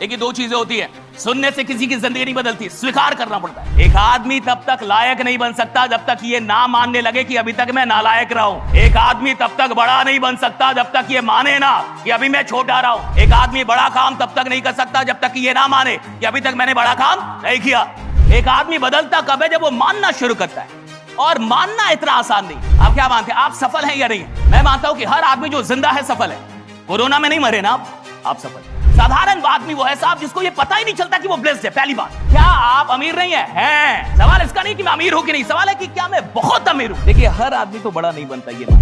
देखिए दो चीजें होती है, सुनने से किसी की जिंदगी नहीं बदलती, स्वीकार करना पड़ता है। एक आदमी तब तक लायक नहीं बन सकता जब तक ये ना मानने लगे कि अभी तक मैं नालायक रहा हूं। एक आदमी तब तक बड़ा नहीं बन सकता जब तक ये माने ना कि अभी मैं छोटा रहा हूं। एक आदमी बड़ा काम तब तक नहीं कर सकता जब तक कि ये ना माने कि अभी तक मैंने बड़ा काम नहीं किया। एक आदमी बदलता कब है? जब वो मानना शुरू करता है। और मानना इतना आसान नहीं। आप क्या मानते हैं? आप सफल हैं या नहीं? मैं मानता हूं कि हर आदमी जो जिंदा है सफल है। कोरोना में नहीं मरे ना आप सफल। साधारण आदमी वो है साहब जिसको ये पता ही नहीं चलता कि वो ब्लेस्ड है। पहली बात, क्या आप अमीर नहीं है? हैं। सवाल इसका नहीं कि मैं अमीर हूं कि नहीं, सवाल है कि क्या मैं बहुत अमीर हूं। देखिए हर आदमी तो बड़ा नहीं बनता, ये बात।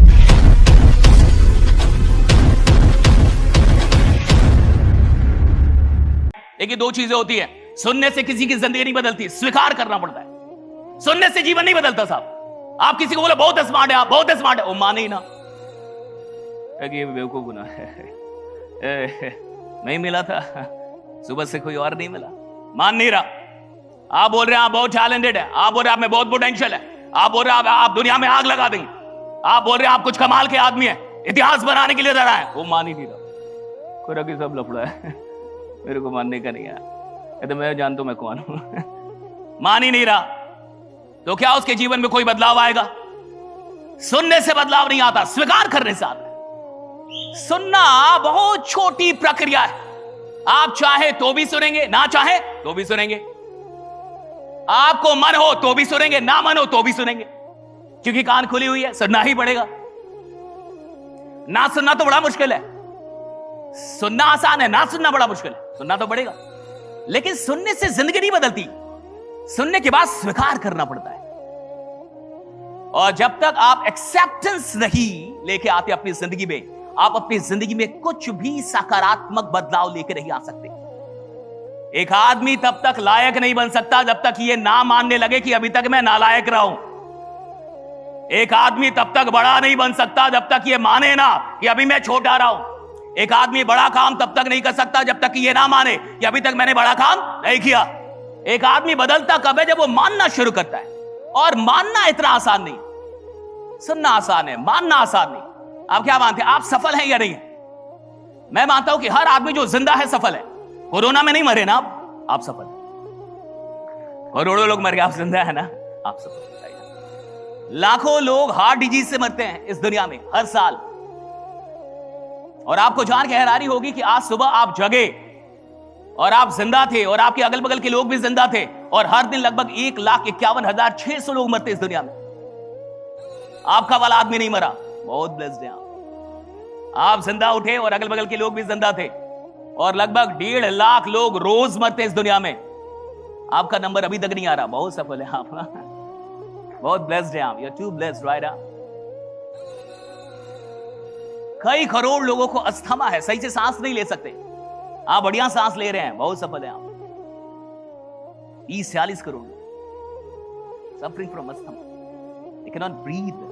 देखिए दो चीजें होती है, सुनने से किसी की जिंदगी नहीं बदलती, स्वीकार करना पड़ता है। सुनने से जीवन नहीं बदलता साहब। आप किसी को बोले बहुत स्मार्ट है, आप बहुत स्मार्ट है, वो माने ही ना, ये बेवकूफ गुना है, नहीं मिला था, सुबह से कोई और नहीं मिला, मान नहीं रहा। आप बोल रहे हैं आप बहुत टैलेंटेड है, आप बोल रहे हैं आप में बहुत पोटेंशियल है, आप बोल रहे हैं आप दुनिया में आग लगा देंगे, आप बोल रहे हैं आप कुछ कमाल के आदमी है, इतिहास बनाने के लिए डरा है, वो मान ही नहीं रहा। कोई रखी सब लफड़ा है, मेरे को मानने का नहीं है, तो मैं जानता हूं मैं कौन हूं। मान ही नहीं रहा, तो क्या उसके जीवन में कोई बदलाव आएगा? सुनने से बदलाव नहीं आता, स्वीकार करने से आता है। सुनना बहुत छोटी प्रक्रिया है। आप चाहे तो भी सुनेंगे, ना चाहे तो भी सुनेंगे। आपको मन हो तो भी सुनेंगे, ना मन हो तो भी सुनेंगे, क्योंकि कान खुली हुई है, सुनना ही पड़ेगा। ना सुनना तो बड़ा मुश्किल है, सुनना आसान है, ना सुनना बड़ा मुश्किल है। सुनना तो पड़ेगा, लेकिन सुनने से जिंदगी नहीं बदलती, सुनने के बाद स्वीकार करना पड़ता है। और जब तक आप एक्सेप्टेंस नहीं लेके आते अपनी जिंदगी में, आप अपनी जिंदगी में कुछ भी सकारात्मक बदलाव लेकर नहीं आ सकते। एक आदमी तब तक लायक नहीं बन सकता जब तक ये ना मानने लगे कि अभी तक मैं नालायक रहा हूं। एक आदमी तब तक बड़ा नहीं बन सकता जब तक ये माने ना कि अभी मैं छोटा रहा हूं। एक आदमी बड़ा काम तब तक नहीं कर सकता जब तक कि ये ना माने कि अभी तक मैंने बड़ा काम नहीं किया। एक आदमी बदलता कब है? जब वो मानना शुरू करता है। और मानना इतना आसान नहीं, सुनना आसान है, मानना आसान नहीं। आप क्या मानते हैं? आप सफल हैं या नहीं? मैं मानता हूं कि हर आदमी जो जिंदा है सफल है। कोरोना में नहीं मरे ना आप सफल। करोड़ों लोग मर गए, आप जिंदा है ना, आप सफल। लाखों लोग हार्ट डिजीज से मरते हैं इस दुनिया में हर साल। और आपको जान के हैरानी होगी कि आज सुबह आप जगे और आप जिंदा थे, और आपके अगल बगल के लोग भी जिंदा थे, और हर दिन लगभग 1,51,600 लोग मरते इस दुनिया में। आपका वाला आदमी नहीं मरा, बहुत ब्लेस्ड हैं आप जिंदा उठे और अगल बगल के लोग भी जिंदा थे, और लगभग 1.5 लाख लोग रोज मरते इस दुनिया में। आपका नंबर अभी तक नहीं आ रहा, बहुत सफल है आप। बहुत ब्लेस्ड हैं आप, you are too blessed right. कई करोड़ लोगों को अस्थमा है, सही से सांस नहीं ले सकते, आप बढ़िया सांस ले रहे हैं, बहुत सफल हैं आप। 30-40 crore suffering from asthma, they can not breathe.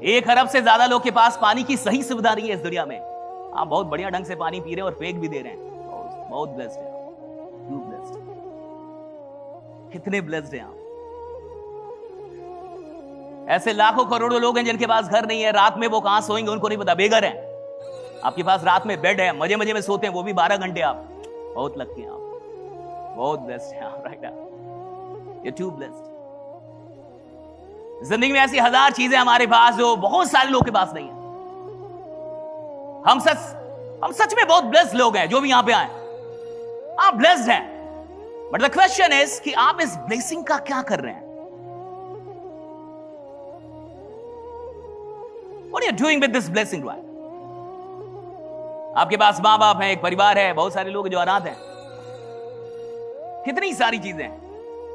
1 अरब से ज्यादा लोग के पास पानी की सही सुविधा नहीं है इस दुनिया में। आप बहुत बढ़िया ढंग से पानी पी रहे हैं और फेंक भी दे रहे हैं, बहुत ब्लेस्ड हैं आप, यू ब्लेस्ड। कितने ब्लेस्ड हैं आप। ऐसे लाखों करोड़ों लोग हैं जिनके पास घर नहीं है, रात में वो कहां सोएंगे उनको नहीं पता, बेघर हैं। आपके पास रात में बेड है, मजे मजे में सोते हैं, वो भी 12 घंटे। आप बहुत लकी हैं आप, बहुत ब्लेस्ड हैं आप राइट। You to blessed. जिंदगी में ऐसी 1000 चीजें हमारे पास जो बहुत सारे लोगों के पास नहीं है। हम सच में बहुत ब्लेस्ड लोग हैं जो भी यहां पे आए, आप ब्लेस्ड हैं। बट द क्वेश्चन इज कि आप इस ब्लेसिंग का क्या कर रहे हैं? What are you doing with this blessing, right? आपके पास मां बाप है, एक परिवार है, बहुत सारे लोग जो अनाथ हैं, कितनी सारी चीजें हैं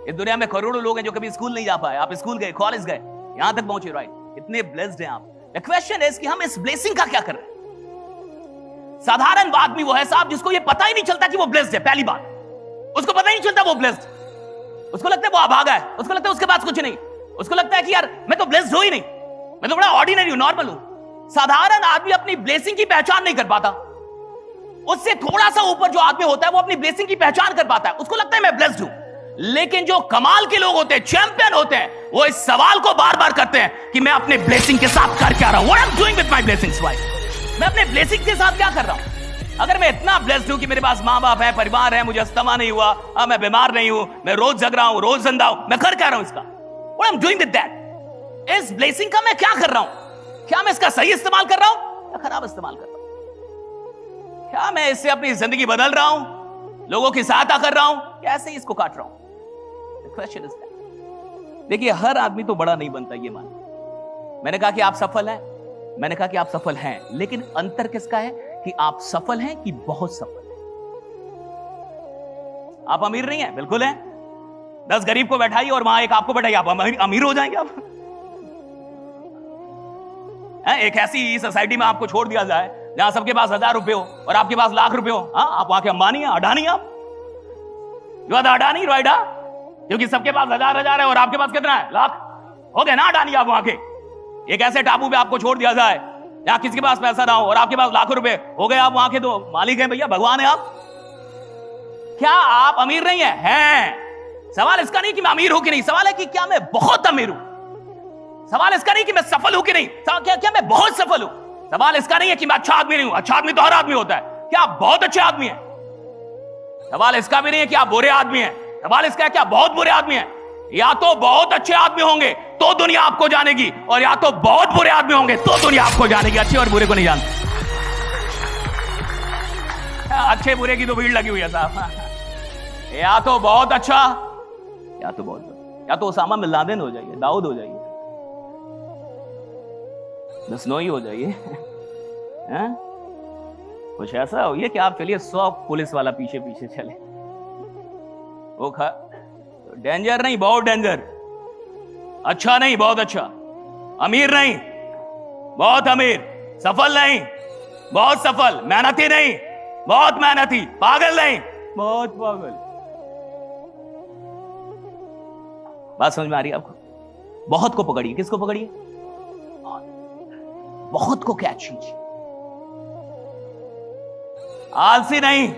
इस दुनिया में। करोड़ों लोग हैं जो कभी स्कूल नहीं जा पाए, आप स्कूल गए, कॉलेज गए, यहां तक पहुंचे राइट। इतने ब्लेस्ड हैं आप। द क्वेश्चन इज कि हम इस ब्लेसिंग का क्या कर रहे हैं? साधारण आदमी वो है साहब जिसको ये पता ही नहीं चलता कि वो ब्लेस्ड है। पहली बात, उसको पता ही नहीं चलता वो ब्लेस्ड। उसको लगता है वो अभागा है, उसको लगता है उसके पास कुछ नहीं, उसको लगता है कि यार मैं तो ब्लेस्ड हो ही नहीं, मैं तो बड़ा ऑर्डिनरी हूं, नॉर्मल हूं। साधारण आदमी अपनी ब्लेसिंग की पहचान नहीं कर पाता। उससे थोड़ा सा ऊपर जो आदमी होता है वो अपनी ब्लेसिंग की पहचान कर पाता है, उसको लगता है मैं ब्लेस्ड हूं। लेकिन जो कमाल के लोग होते हैं, चैंपियन होते हैं, वो इस सवाल को बार बार करते हैं कि मैं अपने ब्लेसिंग के साथ कर क्या रहा हूं। What I am doing with my blessings, wife? मैं अपने ब्लेसिंग के साथ क्या कर रहा हूं? अगर मैं इतना ब्लेस्ड हूं कि मेरे पास मां बाप है, परिवार है, मुझे अस्थमा नहीं हुआ, मैं बीमार नहीं हूं, मैं रोज जग रहा हूं, रोज जिंदा हूं, मैं कर क्या रहा हूं इसका? What I'm doing with that? इस ब्लेसिंग का मैं क्या कर रहा हूं? क्या मैं इसका सही इस्तेमाल कर रहा हूं या खराब इस्तेमाल कर रहा हूं? क्या मैं इससे अपनी जिंदगी बदल रहा हूं, लोगों की सहायता कर रहा हूं, या ऐसे ही इसको काट रहा हूं? The question is that. देखिए, हर आदमी तो बड़ा नहीं बनता, ये मान। मैंने कहा कि आप सफल हैं, मैंने कहा कि आप सफल हैं, लेकिन अंतर किसका है कि आप सफल हैं कि बहुत सफल हैं। आप अमीर नहीं हैं, बिल्कुल हैं। 10 गरीब को बैठाइए और वहां एक आपको बैठाइए, आप अमीर हो जाएंगे। आप एक ऐसी सोसाइटी में आपको छोड़ दिया जाए जहां सबके पास 1000 रुपए हो और आपके पास लाख रुपए हो, आप वहां के अंबानी हैं, अडानी आप, you are the Adani, right? क्योंकि सबके पास 1000 है और आपके पास कितना है? लाख। हो गए ना अडानी आप वहां के। एक ऐसे टापू पे आपको छोड़ दिया जाए जहां किसी के पास पैसा ना हो और आपके पास लाखों रुपए, हो गए आप वहां के तो मालिक हैं भैया, भगवान है आप। क्या आप अमीर नहीं हैं? सवाल इसका नहीं कि मैं अमीर हूं कि नहीं, सवाल है कि क्या मैं बहुत अमीर हूं। सवाल इसका नहीं कि मैं सफल हूं कि नहीं, क्या मैं बहुत सफल हूं। सवाल इसका नहीं है कि मैं अच्छा आदमी नहीं हूं, अच्छा आदमी तो हर आदमी होता है। क्या आप बहुत अच्छे आदमी हैं? सवाल इसका भी नहीं है कि आप बुरे आदमी हैं, सवाल इसका है कि आप बहुत बुरे आदमी हैं। या तो बहुत अच्छे आदमी होंगे तो दुनिया आपको जानेगी, और या तो बहुत बुरे आदमी होंगे तो दुनिया आपको जानेगी। अच्छे और बुरे को नहीं जानते। अच्छे बुरे की तो भीड़ लगी हुई है साहब। या तो बहुत अच्छा या तो बहुत बुरा, या तो उसामा बिन लादेन हो जाइए, दाऊद हो जाइए, बिश्नोई हो जाइए, कुछ ऐसा हो कि आप चलिए 100 पुलिस वाला पीछे पीछे चले। वो डेंजर नहीं, बहुत डेंजर। अच्छा नहीं, बहुत अच्छा। अमीर नहीं, बहुत अमीर। सफल नहीं, बहुत सफल। मेहनती नहीं, बहुत मेहनती। पागल नहीं, बहुत पागल। बात समझ में आ रही है आपको? बहुत को पकड़िए। किसको पकड़िए? बहुत को कैच कीजिए। आलसी नहीं,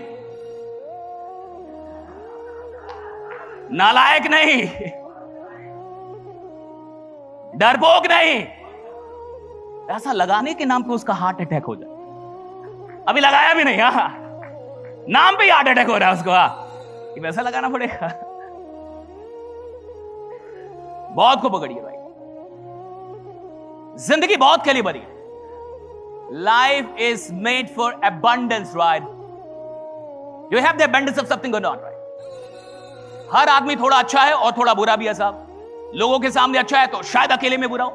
नालायक नहीं, डरपोक नहीं। ऐसा लगाने के नाम पे उसका हार्ट अटैक हो जाए। अभी लगाया भी नहीं, नाम पे ही हार्ट अटैक हो रहा है उसको। कि वैसा लगाना पड़ेगा। बहुत को पकड़िए भाई। जिंदगी बहुत के लिए बनी है। Life is made for abundance, right? You have the abundance of something going on, right? हर आदमी थोड़ा अच्छा है और थोड़ा बुरा भी है साहब। लोगों के सामने अच्छा है तो शायद अकेले में बुरा हो,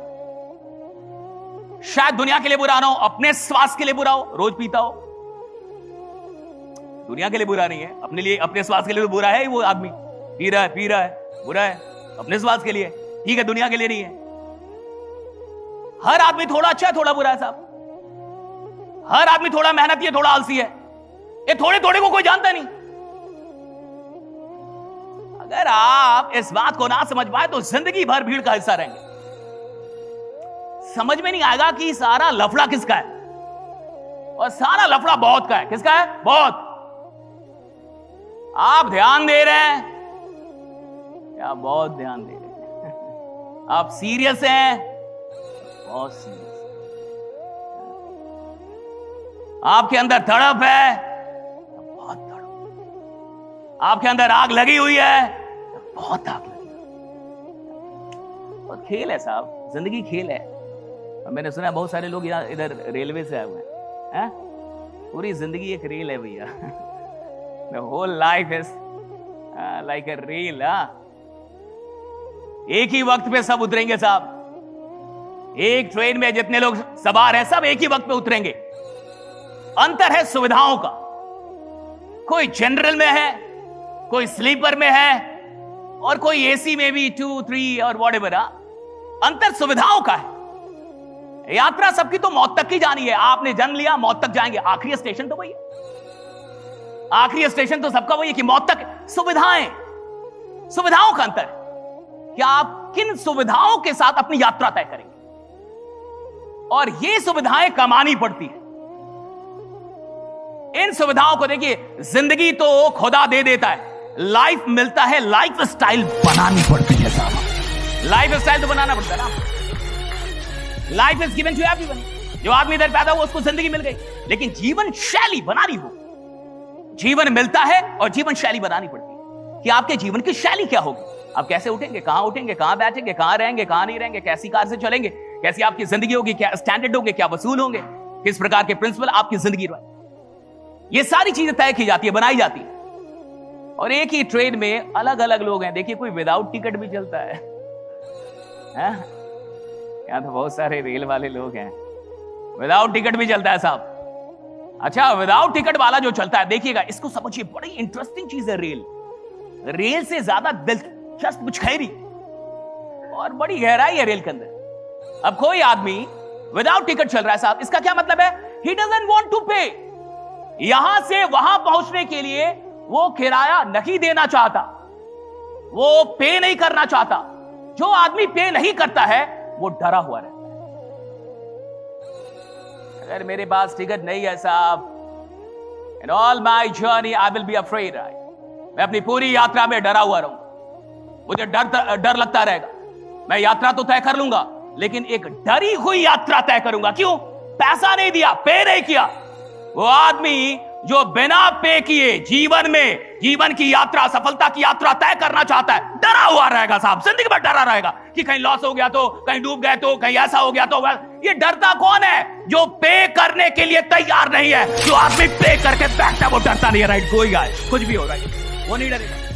शायद दुनिया के लिए बुरा ना हो, अपने स्वास्थ्य के लिए बुरा हो, रोज पीता हो। दुनिया के लिए बुरा नहीं है, अपने लिए, अपने स्वास्थ्य के लिए तो बुरा है वो आदमी। पी रहा है, बुरा है अपने स्वास्थ्य के लिए, ठीक है, दुनिया के लिए नहीं है। हर आदमी थोड़ा अच्छा है, थोड़ा बुरा है साहब। हर आदमी थोड़ा मेहनती है, थोड़ा आलसी है। ये थोड़े थोड़े को कोई जानता नहीं। अगर आप इस बात को ना समझ पाए तो जिंदगी भर भीड़ का हिस्सा रहेंगे। समझ में नहीं आएगा कि सारा लफड़ा किसका है, और सारा लफड़ा बहुत का है। किसका है? बहुत। आप ध्यान दे रहे हैं या बहुत ध्यान दे रहे हैं? आप सीरियस हैं, बहुत सीरियस। आपके अंदर तड़प है, बहुत तड़प। आपके अंदर आग लगी हुई है, बहुत आग लगी। और खेल है साहब, जिंदगी खेल है। और मैंने सुना बहुत सारे लोग यहाँ इधर रेलवे से आए हुए हैं। पूरी जिंदगी एक रेल है भैया। The whole life is like a reel। एक ही वक्त पे सब उतरेंगे साहब। एक ट्रेन में जितने लोग सवार हैं सब एक ही वक्त पे उतरेंगे। अंतर है सुविधाओं का। कोई जनरल में है, कोई स्लीपर में है, और कोई एसी में भी 2, 3 और व्हाटएवर। अंतर सुविधाओं का है। यात्रा सबकी तो मौत तक की जानी है। आपने जन्म लिया, मौत तक जाएंगे। आखिरी स्टेशन तो वही है। आखिरी स्टेशन तो सबका वही है कि मौत तक। सुविधाओं का अंतर है कि आप किन सुविधाओं के साथ अपनी यात्रा तय करेंगे, और ये सुविधाएं कमानी पड़ती है। इन सुविधाओं को देखिए, जिंदगी तो खुदा दे देता है, लाइफ मिलता है, लाइफ स्टाइल बनानी पड़ती है साहब। लाइफ स्टाइल तो बनाना पड़ता है ना। Life is given to everyone. जो आदमी इधर पैदा हुआ उसको जिंदगी मिल गई, लेकिन जीवन शैली बनानी हो। जीवन मिलता है और जीवन शैली बनानी पड़ती है कि आपके जीवन की शैली क्या होगी। आप कैसे उठेंगे, कहां बैठेंगे, कहां रहेंगे, कहां नहीं रहेंगे, कैसी कार से चलेंगे, कैसी आपकी जिंदगी होगी, क्या स्टैंडर्ड होंगे, क्या वसूल होंगे, किस प्रकार के प्रिंसिपल आपकी जिंदगी रहे। ये सारी चीजें तय की जाती है, बनाई जाती है। और एक ही ट्रेन में अलग अलग लोग हैं। देखिए, कोई विदाउट टिकट भी चलता है। यहां तो बहुत सारे रेल वाले लोग हैं, विदाउट टिकट भी चलता है साहब। अच्छा, विदाउट टिकट वाला जो चलता है, देखिएगा, इसको समझिए, बड़ी इंटरेस्टिंग चीज है रेल। रेल से ज्यादा दिलचस्प कुछ है नहीं, और बड़ी गहराई है रेल के अंदर। अब कोई आदमी विदाउट टिकट चल रहा है साहब, इसका क्या मतलब है? ही डजंट वांट टू पे। यहां से वहां पहुंचने के लिए वो किराया नहीं देना चाहता, वो पे नहीं करना चाहता। जो आदमी पे नहीं करता है वो डरा हुआ रहता है। अगर मेरे पास टिकट नहीं है साहब, in all my journey I will be afraid. मैं अपनी पूरी यात्रा में डरा हुआ रहूंगा, मुझे डर लगता रहेगा। मैं यात्रा तो तय कर लूंगा, लेकिन एक डरी हुई यात्रा तय करूंगा। क्यों? पैसा नहीं दिया, पे नहीं किया। वो आदमी जो बिना पे किए जीवन में, जीवन की यात्रा, सफलता की यात्रा तय करना चाहता है, डरा हुआ रहेगा साहब। जिंदगी भर डरा रहेगा कि कहीं लॉस हो गया तो, कहीं डूब गए तो, कहीं ऐसा हो गया तो। ये डरता कौन है? जो पे करने के लिए तैयार नहीं है। जो आदमी पे करके बैठता है वो डरता नहीं है। राइट, कोई गाय कुछ भी हो रहा है, वो नहीं डरेगा।